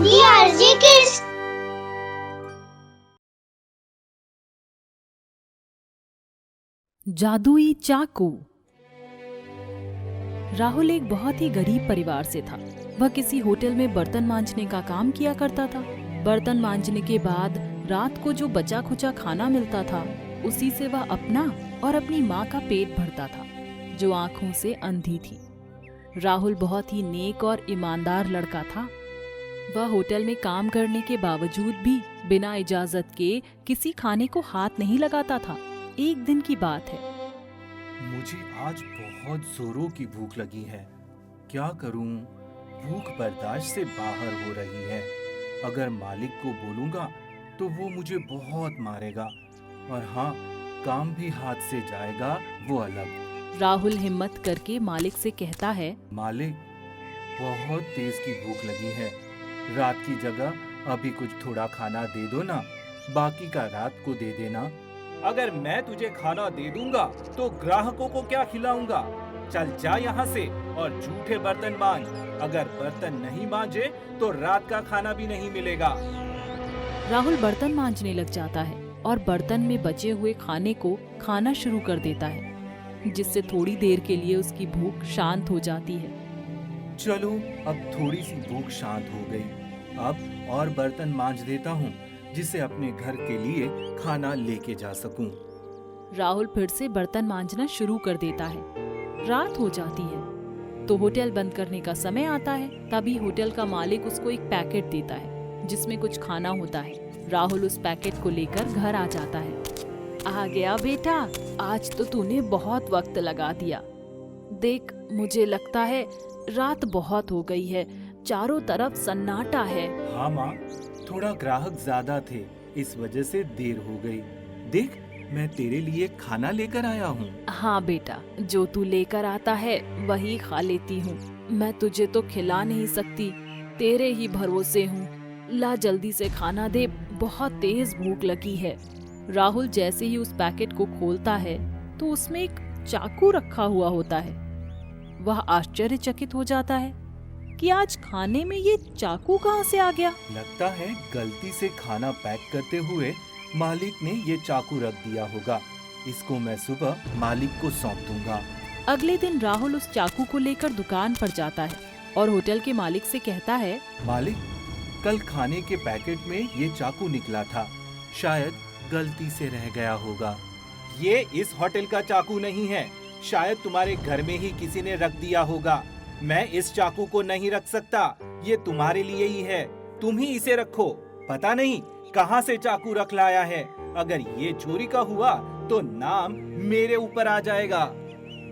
DRG Kids। जादुई चाकू। राहुल एक बहुत ही गरीब परिवार से था। वह किसी होटल में बर्तन मांजने का काम किया करता था। बर्तन मांजने के बाद रात को जो बचा खुचा खाना मिलता था, उसी से वह अपना और अपनी माँ का पेट भरता था, जो आंखों से अंधी थी। राहुल बहुत ही नेक और ईमानदार लड़का था। वह होटल में काम करने के बावजूद भी बिना इजाजत के किसी खाने को हाथ नहीं लगाता था। एक दिन की बात है। मुझे आज बहुत जोरों की भूख लगी है। क्या करूं? भूख बर्दाश्त से बाहर हो रही है। अगर मालिक को बोलूंगा तो वो मुझे बहुत मारेगा, और हाँ, काम भी हाथ से जाएगा, वो अलग। राहुल हिम्मत करके मालिक से कहता है, मालिक, बहुत तेज की भूख लगी है। रात की जगह अभी कुछ थोड़ा खाना दे दो ना, बाकी का रात को दे देना। अगर मैं तुझे खाना दे दूंगा तो ग्राहकों को क्या खिलाऊंगा? चल जा यहाँ से और झूठे बर्तन मांज। अगर बर्तन नहीं मांजे तो रात का खाना भी नहीं मिलेगा। राहुल बर्तन मांजने लग जाता है और बर्तन में बचे हुए खाने को खाना शुरू कर देता है, जिससे थोड़ी देर के लिए उसकी भूख शांत हो जाती है। चलो, अब थोड़ी सी भूख शांत हो गई। अब और बर्तन मांज देता हूँ, जिससे अपने घर के लिए खाना लेके जा सकूं। राहुल फिर से बर्तन मांजना शुरू कर देता है। रात हो जाती है तो होटल बंद करने का समय आता है। तभी होटल का मालिक उसको एक पैकेट देता है, जिसमें कुछ खाना होता है। राहुल उस पैकेट को लेकर घर आ जाता है। आ गया बेटा, आज तो तूने बहुत वक्त लगा दिया। देख, मुझे लगता है रात बहुत हो गई है, चारों तरफ सन्नाटा है। हाँ माँ, थोड़ा ग्राहक ज्यादा थे, इस वजह से देर हो गई। देख, मैं तेरे लिए खाना लेकर आया हूँ। हाँ बेटा, जो तू लेकर आता है वही खा लेती हूँ। मैं तुझे तो खिला नहीं सकती, तेरे ही भरोसे हूँ। ला जल्दी से खाना दे, बहुत तेज भूख लगी है। राहुल जैसे ही उस पैकेट को खोलता है तो उसमें एक चाकू रखा हुआ होता है। वह आश्चर्यचकित हो जाता है कि आज खाने में ये चाकू कहाँ से आ गया। लगता है गलती से खाना पैक करते हुए मालिक ने ये चाकू रख दिया होगा। इसको मैं सुबह मालिक को सौंप दूंगा। अगले दिन राहुल उस चाकू को लेकर दुकान पर जाता है और होटल के मालिक से कहता है, मालिक, कल खाने के पैकेट में ये चाकू निकला था, शायद गलती से रह गया होगा। ये इस होटल का चाकू नहीं है, शायद तुम्हारे घर में ही किसी ने रख दिया होगा। मैं इस चाकू को नहीं रख सकता, ये तुम्हारे लिए ही है, तुम ही इसे रखो। पता नहीं कहाँ से चाकू रख लाया है। अगर ये चोरी का हुआ तो नाम मेरे ऊपर आ जाएगा।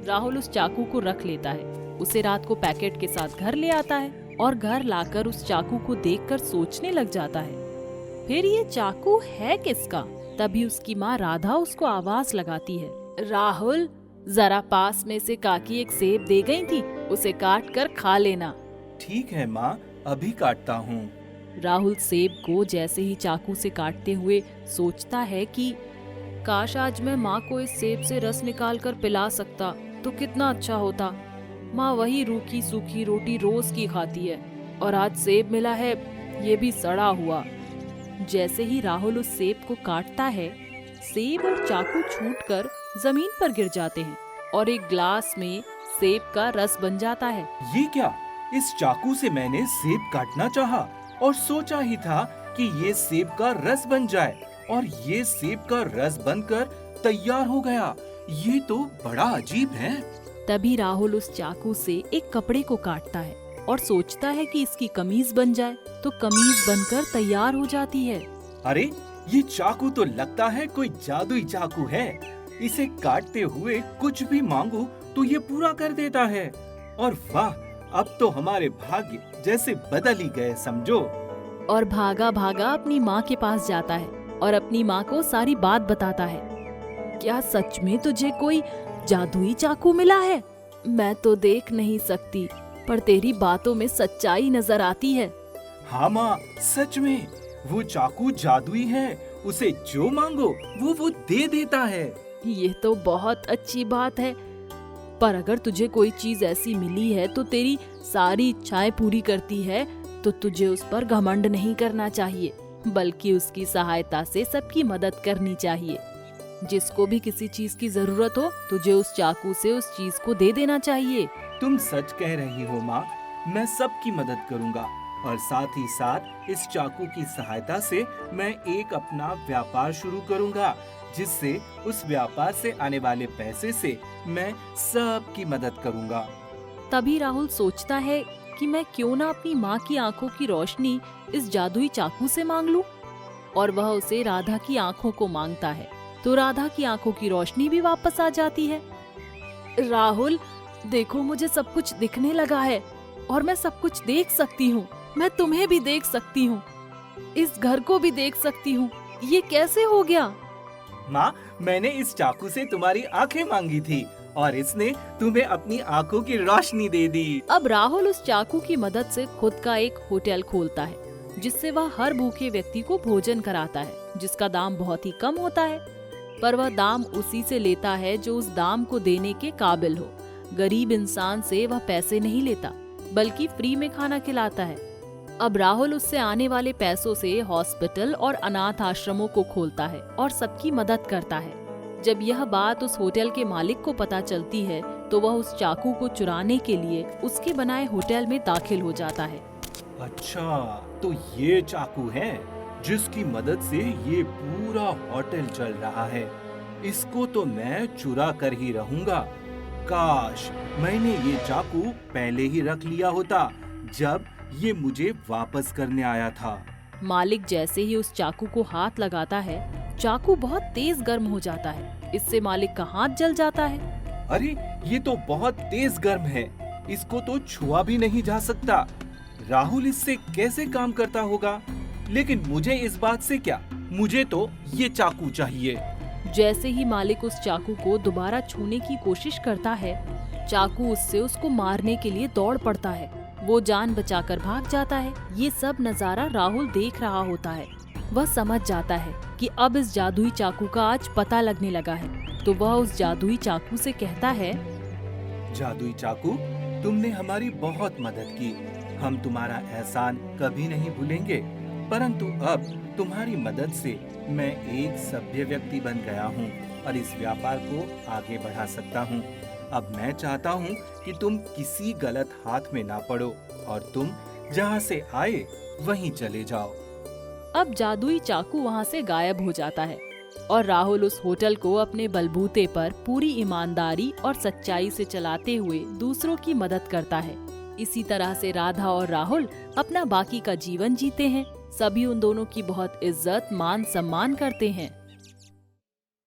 राहुल उस चाकू को रख लेता है। उसे रात को पैकेट के साथ घर ले आता है और घर लाकर उस चाकू को देखकर सोचने लग जाता है, फिर ये चाकू है किसका? तभी उसकी माँ राधा उसको आवाज लगाती है, राहुल, जरा पास में से काकी एक सेब दे गई थी, उसे काट कर खा लेना। ठीक है माँ, अभी काटता हूँ। राहुल सेब को जैसे ही चाकू से काटते हुए सोचता है कि काश आज मैं माँ को इस सेब से रस निकाल कर पिला सकता तो कितना अच्छा होता। माँ वही रूखी सूखी रोटी रोज की खाती है और आज सेब मिला है, ये भी सड़ा हुआ। जैसे ही राहुल उस सेब को काटता है, सेब और चाकू छूटकर जमीन पर गिर जाते हैं और एक ग्लास में सेब का रस बन जाता है। ये क्या? इस चाकू से मैंने सेब काटना चाहा और सोचा ही था कि ये सेब का रस बन जाए, और ये सेब का रस बनकर तैयार हो गया। ये तो बड़ा अजीब है। तभी राहुल उस चाकू से एक कपड़े को काटता है और सोचता है कि इसकी कमीज बन जाए, तो कमीज बनकर तैयार हो जाती है। अरे, ये चाकू तो लगता है कोई जादुई चाकू है। इसे काटते हुए कुछ भी मांगो तो ये पूरा कर देता है। और वाह, अब तो हमारे भाग्य जैसे बदल ही गए समझो। और भागा भागा अपनी माँ के पास जाता है और अपनी माँ को सारी बात बताता है। क्या सच में तुझे कोई जादुई चाकू मिला है? मैं तो देख नहीं सकती, पर तेरी बातों में सच्चाई नजर आती है। हाँ माँ, सच में वो चाकू जादुई है। उसे जो मांगो वो दे देता है। ये तो बहुत अच्छी बात है, पर अगर तुझे कोई चीज ऐसी मिली है तो तेरी सारी इच्छाएं पूरी करती है, तो तुझे उस पर घमंड नहीं करना चाहिए, बल्कि उसकी सहायता से सबकी मदद करनी चाहिए। जिसको भी किसी चीज की जरूरत हो, तुझे उस चाकू से उस चीज को दे देना चाहिए। तुम सच कह रही हो माँ, मैं सबकी मदद करूँगा और साथ ही साथ इस चाकू की सहायता से मैं एक अपना व्यापार शुरू करूँगा, जिससे उस व्यापार से आने वाले पैसे से मैं सबकी मदद करूँगा। तभी राहुल सोचता है कि मैं क्यों ना अपनी माँ की आंखों की रोशनी इस जादुई चाकू से मांग लूं, और वह उसे राधा की आंखों को मांगता है। तो राधा की आंखों की रोशनी भी वापस आ जाती है। राहुल, देखो मुझे सब कुछ दिखने लगा है और मैं सब कुछ देख सकती हूँ। मैं तुम्हें भी देख सकती हूँ, इस घर को भी देख सकती हूँ। ये कैसे हो गया? माँ, मैंने इस चाकू से तुम्हारी आंखें मांगी थी और इसने तुम्हें अपनी आंखों की रोशनी दे दी। अब राहुल उस चाकू की मदद से खुद का एक होटल खोलता है, जिससे वह हर भूखे व्यक्ति को भोजन कराता है, जिसका दाम बहुत ही कम होता है। पर वह दाम उसी से लेता है जो उस दाम को देने के काबिल हो। गरीब इंसान से वह पैसे नहीं लेता, बल्कि फ्री में खाना खिलाता है। अब राहुल उससे आने वाले पैसों से हॉस्पिटल और अनाथ आश्रमों को खोलता है और सबकी मदद करता है। जब यह बात उस होटल के मालिक को पता चलती है, तो वह उस चाकू को चुराने के लिए उसके बनाए होटल में दाखिल हो जाता है। अच्छा, तो ये चाकू है जिसकी मदद से ये पूरा होटल चल रहा है। इसको तो मैं चुरा कर ही रहूंगा। काश मैंने ये चाकू पहले ही रख लिया होता जब ये मुझे वापस करने आया था। मालिक जैसे ही उस चाकू को हाथ लगाता है, चाकू बहुत तेज गर्म हो जाता है। इससे मालिक का हाथ जल जाता है। अरे, ये तो बहुत तेज गर्म है, इसको तो छुआ भी नहीं जा सकता। राहुल इससे कैसे काम करता होगा? लेकिन मुझे इस बात से क्या, मुझे तो ये चाकू चाहिए। जैसे ही मालिक उस चाकू को दोबारा छूने की कोशिश करता है, चाकू उससे उसको मारने के लिए दौड़ पड़ता है। वो जान बचाकर भाग जाता है। ये सब नजारा राहुल देख रहा होता है। वह समझ जाता है कि अब इस जादुई चाकू का आज पता लगने लगा है। तो वह उस जादुई चाकू से कहता है, जादुई चाकू, तुमने हमारी बहुत मदद की। हम तुम्हारा एहसान कभी नहीं भूलेंगे। परंतु अब तुम्हारी मदद से मैं एक सभ्य व्यक्ति बन गया हूँ और इस व्यापार को आगे बढ़ा सकता हूँ। अब मैं चाहता हूँ कि तुम किसी गलत हाथ में ना पड़ो और तुम जहाँ से आए वहीं चले जाओ। अब जादुई चाकू वहाँ से गायब हो जाता है और राहुल उस होटल को अपने बलबूते पर पूरी ईमानदारी और सच्चाई से चलाते हुए दूसरों की मदद करता है। इसी तरह से राधा और राहुल अपना बाकी का जीवन जीते हैं। सभी उन दोनों की बहुत इज्जत मान सम्मान करते हैं।